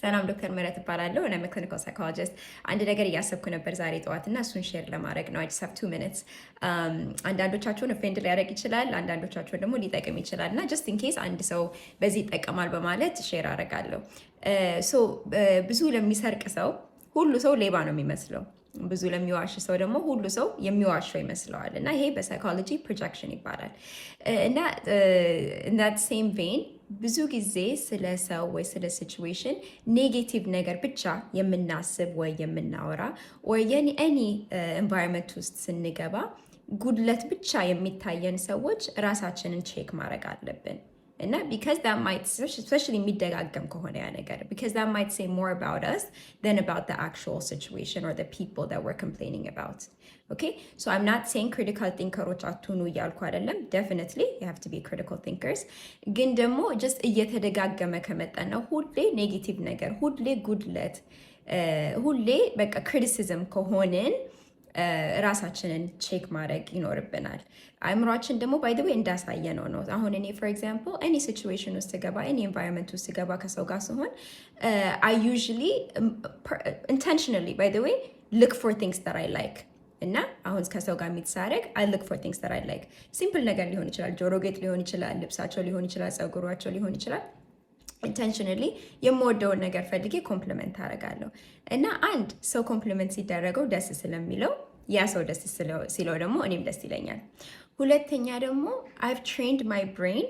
ሰላም ዶክተር ምህረት እባላለሁ እና ክሊኒካል ሳይኮሎጂስት። አንድ ነገር እያሰብኩ ነበር ዛሬ ጠዋትና እሱን ሼር ለማድረግ ነው። I just have 2 minutes. አንዳንዶቻችሁን ኦፌንድ ሊያደርግ ይችላል፣ አንዳንዶቻችሁን ደግሞ ሊጠቅም ይችላል እና just in case አንድ ሰው በዚህ ይጠቀማል በማለት ሼር አደርጋለሁ። ብዙ ለሚሰርቅ ሰው ሁሉ ሰው ሌባ ነው የሚመስለው። ብዙ ለሚዋሽ ሰው ደግሞ ሁሉ ሰው የሚዋሸው ይመስለዋል እና ይሄ በሳይኮሎጂ ፕሮጀክሽን ይባላል። እና in that same vein ብዙ ጊዜ ስለ ሰው ወይ ስለ ሲቹዌሽን ኔጌቲቭ ነገር ብቻ የምናስብ ወይ የምናወራ ወይ ኤኒ ኤንቫይሮንመንት ውስጥ ስንገባ ጉድለት ብቻ የሚታየን ሰዎች ራሳችንን ቼክ ማድረግ አለብን። እና because that might, especially የሚደጋገም ከሆነ ያ ነገር, because that might say more about us than about the actual situation or the people that we're complaining about. Okay, so I'm not saying critical thinkers አትሁኑ እያልኩ አይደለም. Definitely you have to be critical thinkers. ግን ደግሞ just እየተደጋገመ ከመጣና ሁሌ ኔጌቲቭ ነገር፣ ሁሌ ጉድለት፣ ሁሌ በቃ ክሪቲሲዝም ከሆንን ራሳችንን ቼክ ማድረግ ይኖርብናል። አእምሯችን ደግሞ ባይ ዘ ዌይ እንዳሳየ ነው። አሁን እኔ ፎር ኤግዛምፕል ኤኒ ሲቹዌሽን ውስጥ ስገባ፣ ኤኒ ኤንቫይሮንመንት ውስጥ ስገባ ከሰው ጋር ሲሆን አይ ዩዥሊ ኢንቴንሽናሊ ባይ ዘ ዌይ ሉክ ፎር ቲንግስ ዛት አይ ላይክ እና አሁን ከሰው ጋር የሚትሳረግ አይ ሉክ ፎር ቲንግስ ዛት አይ ላይክ። ሲምፕል ነገር ሊሆን ይችላል፣ ጆሮ ጌጥ ሊሆን ይችላል፣ ልብሳቸው ሊሆን ይችላል፣ ፀጉሯቸው ሊሆን ይችላል። ኢንቴንሽናሊ የምወደውን ነገር ፈልጌ ኮምፕሊመንት አደርጋለሁ እና አንድ ሰው ኮምፕሊመንት ሲደረገው ደስ ስለሚለው ያ ሰው ደስ ሲለው ደግሞ እኔም ደስ ይለኛል። ሁለተኛ ደግሞ I've trained my brain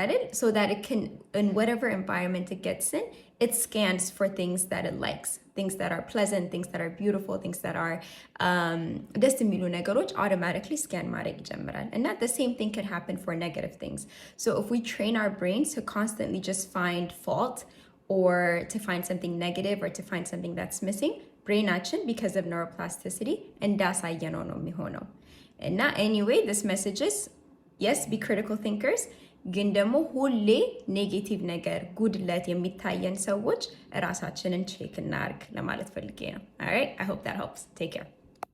አይደል, so that it can, in whatever environment it gets in, it scans for things that it likes, things that are pleasant, things that are beautiful, things that are ደስ የሚሉ ነገሮች automatically scan ማድረግ ይጀምራል። And the same thing can happen for negative things. So if we train our brains to constantly just find fault or to find something negative or to find something that's missing, brainaችን because of neuroplasticity እንዳሳየነው ነው የሚሆነው። እና anyway, this message is, yes, be critical thinkers, ግን ደግሞ ሁሌ ኔጌቲቭ ነገር ጉድለት የሚታየን ሰዎች ራሳችንን ቼክ እናርግ ለማለት ፈልጌ ነው። All right, I hope that helps. Take care.